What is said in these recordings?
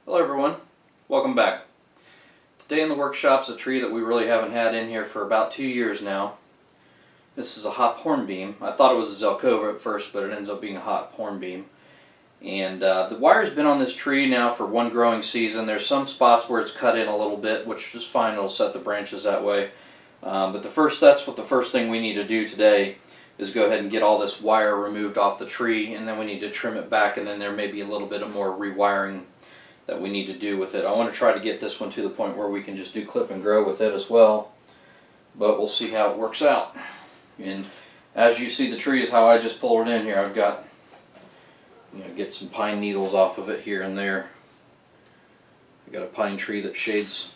Hello everyone, welcome back. Today in the workshop's a tree that we really haven't had in here for about 2 years now. This is a Hop Hornbeam. I thought it was a Zelkova at first, but it ends up being a Hop Hornbeam. And the wire's been on this tree now for one growing season. There's some spots where it's cut in a little bit, which is fine, it'll set the branches that way. But that's what the first thing we need to do today is go ahead and get all this wire removed off the tree, and then we need to trim it back, and then there may be a little bit of more rewiring that we need to do with it. I want to try to get this one to the point where we can just do clip and grow with it as well, but we'll see how it works out. And as you see, the tree is how I just pulled it in here. I've got, get some pine needles off of it here and there. I've got a pine tree that shades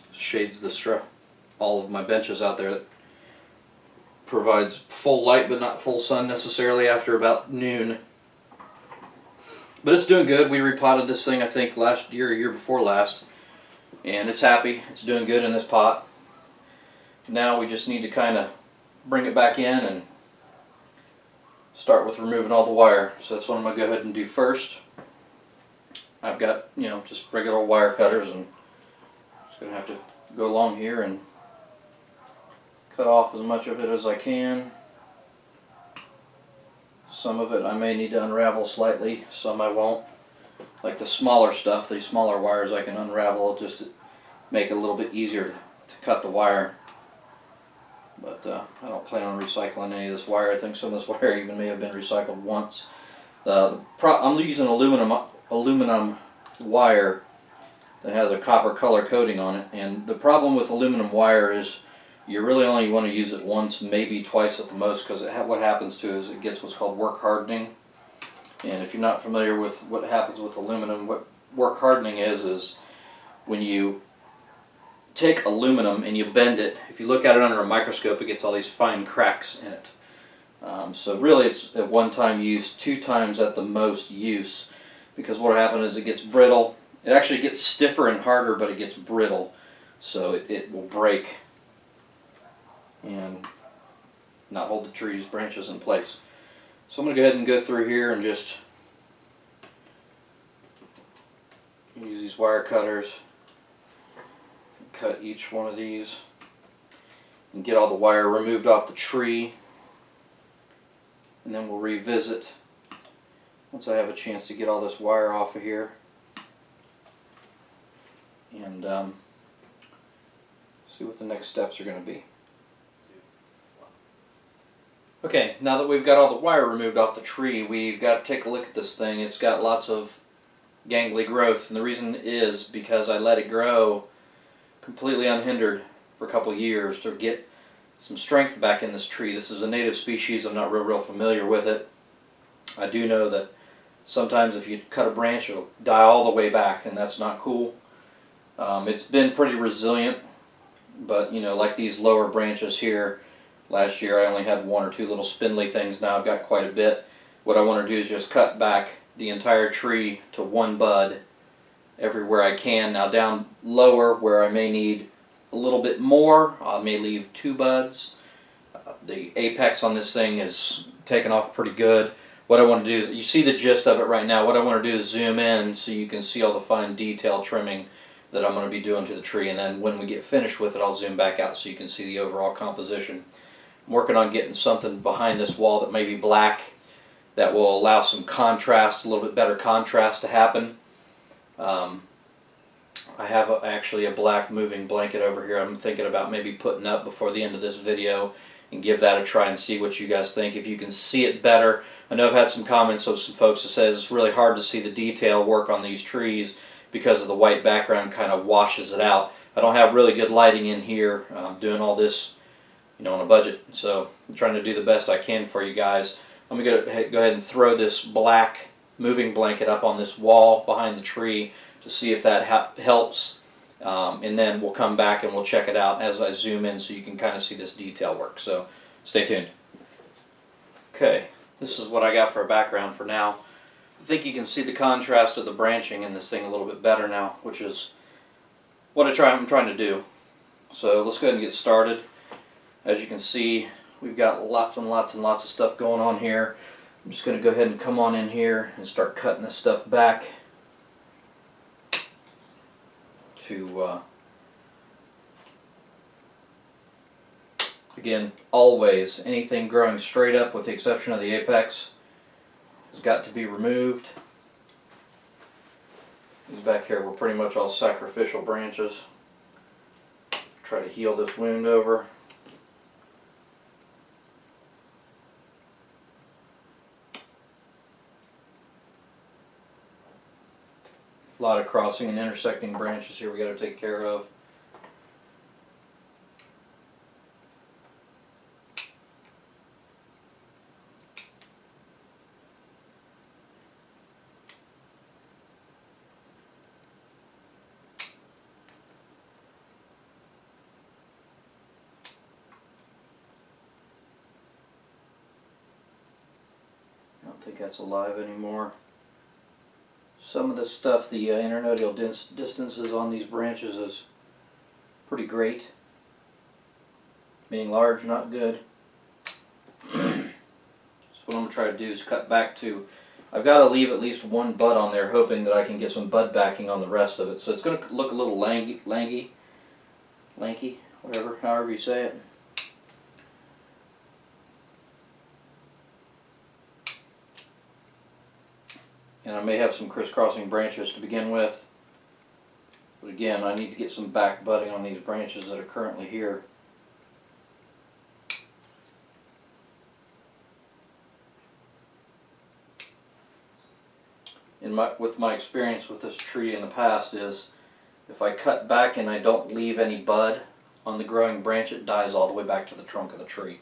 the all of my benches out there. That provides full light but not full sun necessarily after about noon. But it's doing good. We repotted this thing I think last year or year before last, and it's happy. It's doing good in this pot. Now we just need to kind of bring it back in and start with removing all the wire. So that's what I'm going to go ahead and do first. I've got, just regular wire cutters, and just going to have to go along here and cut off as much of it as I can. Some of it I may need to unravel slightly, some I won't. Like the smaller stuff, these smaller wires I can unravel just to make it a little bit easier to cut the wire. But I don't plan on recycling any of this wire. I think some of this wire even may have been recycled once. I'm using aluminum wire that has a copper color coating on it, and the problem with aluminum wire is you really only want to use it once, maybe twice at the most, because what happens to it is it gets what's called work hardening. And if you're not familiar with what happens with aluminum, what work hardening is when you take aluminum and you bend it, if you look at it under a microscope, it gets all these fine cracks in it. So really it's at one-time use, 2 times at the most use, because what happens is it gets brittle. It actually gets stiffer and harder, but it gets brittle, so it will break and not hold the tree's branches in place. So I'm going to go ahead and go through here and just use these wire cutters, cut each one of these, and get all the wire removed off the tree, and then we'll revisit once I have a chance to get all this wire off of here and see what the next steps are going to be. Okay, now that we've got all the wire removed off the tree, we've got to take a look at this thing. It's got lots of gangly growth, and the reason is because I let it grow completely unhindered for a couple of years to get some strength back in this tree. This is a native species. I'm not real familiar with it. I do know that sometimes if you cut a branch, it'll die all the way back, and that's not cool. It's been pretty resilient, but like these lower branches here, last year I only had 1 or 2 little spindly things. Now I've got quite a bit. What I want to do is just cut back the entire tree to 1 bud everywhere I can. Now down lower where I may need a little bit more, I may leave 2 buds. The apex on this thing is taken off pretty good. What I want to do is, you see the gist of it right now, what I want to do is zoom in so you can see all the fine detail trimming that I'm going to be doing to the tree, and then when we get finished with it I'll zoom back out so you can see the overall composition. I'm working on getting something behind this wall that may be black that will allow some contrast, a little bit better contrast to happen. I have actually a black moving blanket over here I'm thinking about maybe putting up before the end of this video and give that a try and see what you guys think. If you can see it better, I know I've had some comments of some folks that says it's really hard to see the detail work on these trees because of the white background kind of washes it out. I don't have really good lighting in here. I'm doing all this on a budget, so I'm trying to do the best I can for you guys. I'm going to go ahead and throw this black moving blanket up on this wall behind the tree to see if that helps, and then we'll come back and we'll check it out as I zoom in so you can kind of see this detail work. So stay tuned. Okay, this is what I got for a background for now. I think you can see the contrast of the branching in this thing a little bit better now, which is what I'm trying to do. So let's go ahead and get started. As you can see, we've got lots and lots and lots of stuff going on here. I'm just going to go ahead and come on in here and start cutting this stuff back. to, again, always, anything growing straight up with the exception of the apex has got to be removed. These back here were pretty much all sacrificial branches. Try to heal this wound over. A lot of crossing and intersecting branches here we got to take care of. I don't think that's alive anymore. Some of the stuff, the internodal distances on these branches is pretty great. Being large, not good. So what I'm going to try to do is cut back to, I've got to leave at least one bud on there, hoping that I can get some bud backing on the rest of it. So it's going to look a little lanky, whatever, however you say it. And I may have some crisscrossing branches to begin with. But again, I need to get some back budding on these branches that are currently here. With my experience with this tree in the past is, if I cut back and I don't leave any bud on the growing branch, it dies all the way back to the trunk of the tree.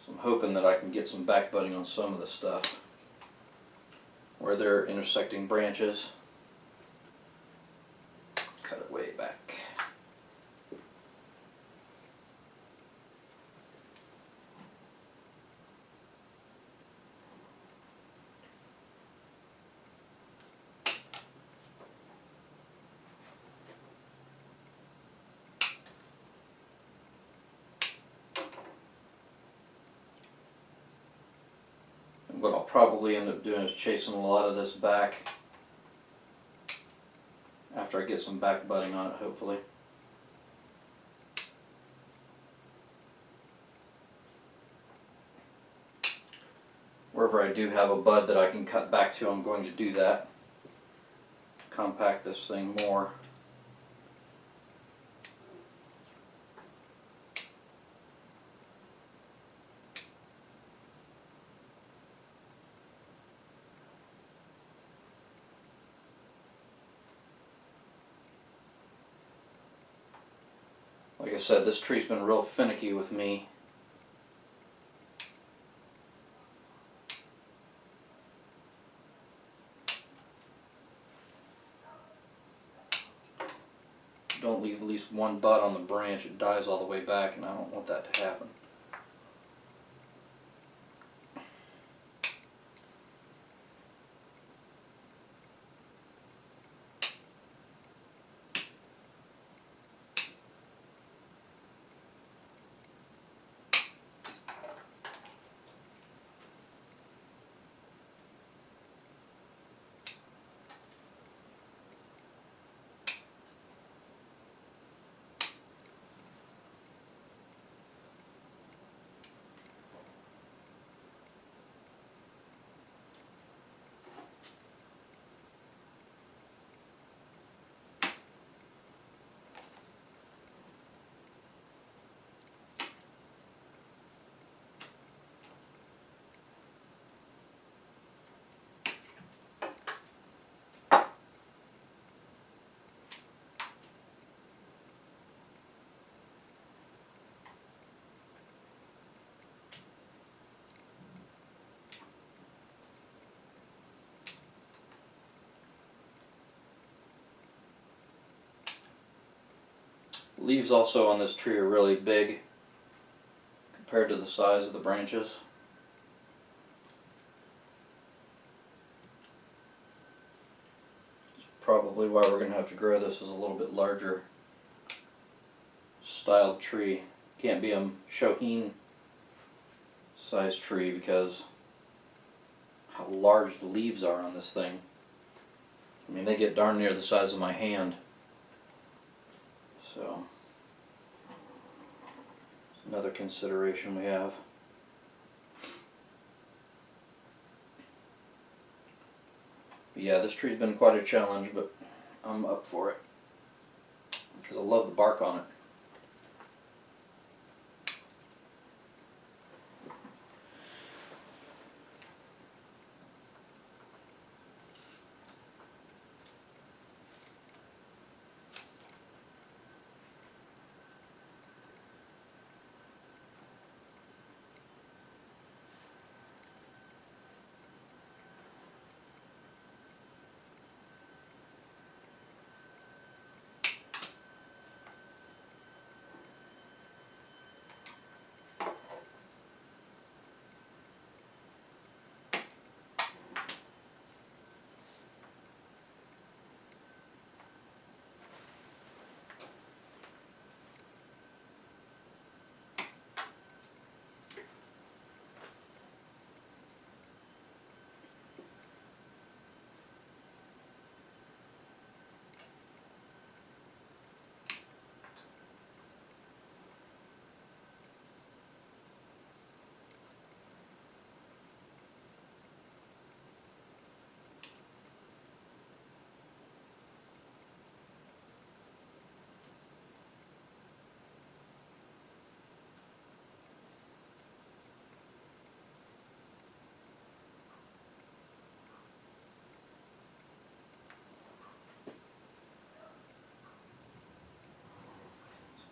So I'm hoping that I can get some back budding on some of this stuff where they're intersecting branches. Cut it way back. What I'll probably end up doing is chasing a lot of this back after I get some back budding on it, hopefully. Wherever I do have a bud that I can cut back to, I'm going to do that. Compact this thing more. Like I said, this tree's been real finicky with me. Don't leave at least one bud on the branch, it dies all the way back, and I don't want that to happen. Leaves also on this tree are really big compared to the size of the branches. It's probably why we're going to have to grow this as a little bit larger styled tree. Can't be a Shohin size tree because how large the leaves are on this thing. I mean, they get darn near the size of my hand. So another consideration we have. But yeah, this tree's been quite a challenge, but I'm up for it because I love the bark on it.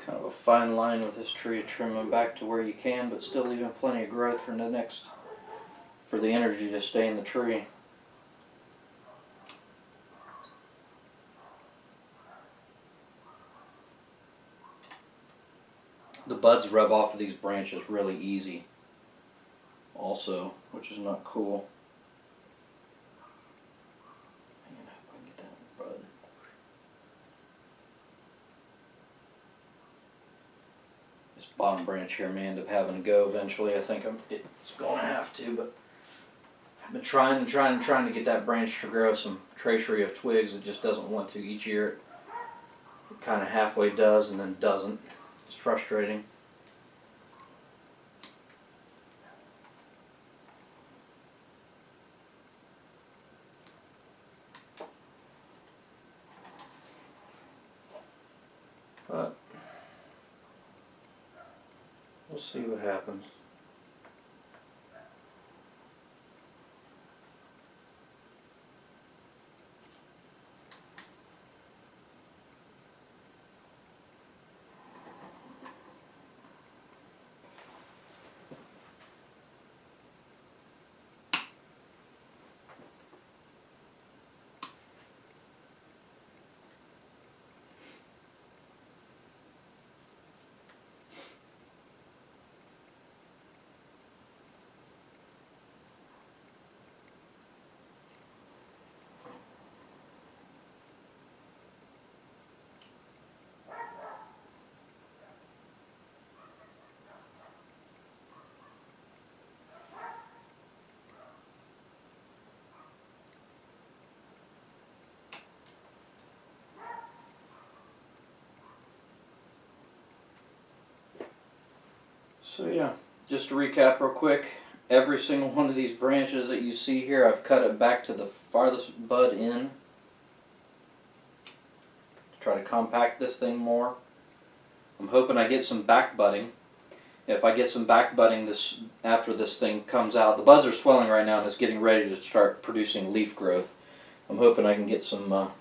Kind of a fine line with this tree, trim them back to where you can, but still leaving plenty of growth for the energy to stay in the tree. The buds rub off of these branches really easy also, which is not cool. Man, I hope I can get that bud. This bottom branch here may end up having to go eventually. I think it's going to have to, but I've been trying to get that branch to grow some tracery of twigs. It just doesn't want to. Each year it kind of halfway does and then doesn't. It's frustrating. But we'll see what happens. So yeah, just to recap real quick, every single one of these branches that you see here, I've cut it back to the farthest bud in to try to compact this thing more. I'm hoping I get some back budding. If I get some back budding after this thing comes out, the buds are swelling right now and it's getting ready to start producing leaf growth. I'm hoping I can get some, everything's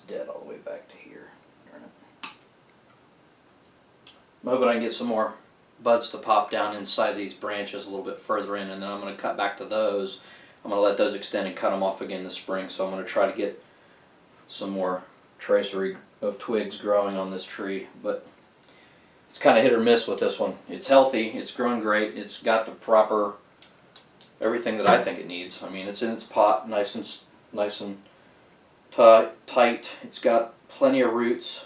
dead all the way back to here. I'm hoping I can get some more buds to pop down inside these branches a little bit further in, and then I'm going to cut back to those. I'm going to let those extend and cut them off again this spring, so I'm going to try to get some more tracery of twigs growing on this tree, but it's kind of hit or miss with this one. It's healthy, it's growing great, it's got the proper everything that I think it needs. I mean, it's in its pot, nice and tight. It's got plenty of roots.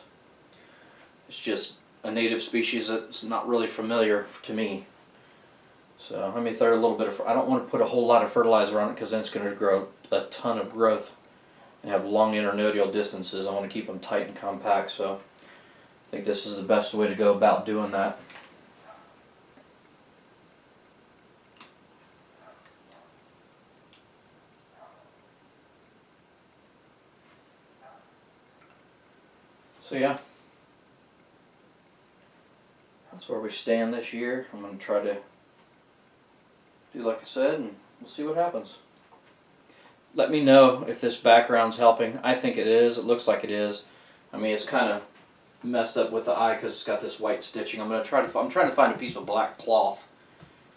It's just a native species that's not really familiar to me. So let me throw a little bit of, I don't want to put a whole lot of fertilizer on it because then it's going to grow a ton of growth and have long internodal distances. I want to keep them tight and compact, so I think this is the best way to go about doing that. So yeah, that's where we stand this year. I'm going to try to do like I said, and we'll see what happens. Let me know if this background's helping. I think it is. It looks like it is. I mean, it's kind of messed up with the eye because it's got this white stitching. I'm trying to find a piece of black cloth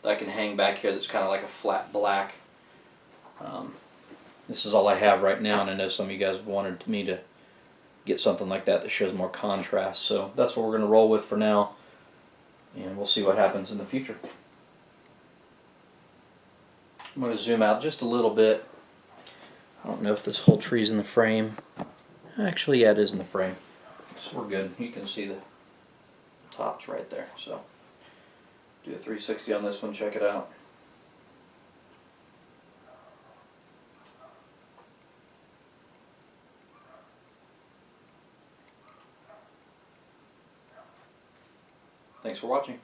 that I can hang back here that's kind of like a flat black. This is all I have right now, and I know some of you guys wanted me to get something like that that shows more contrast. So that's what we're going to roll with for now, and we'll see what happens in the future. I'm going to zoom out just a little bit. I don't know if this whole tree's in the frame. Actually, yeah, it is in the frame. So we're good. You can see the tops right there. So do a 360 on this one, check it out. Thanks for watching.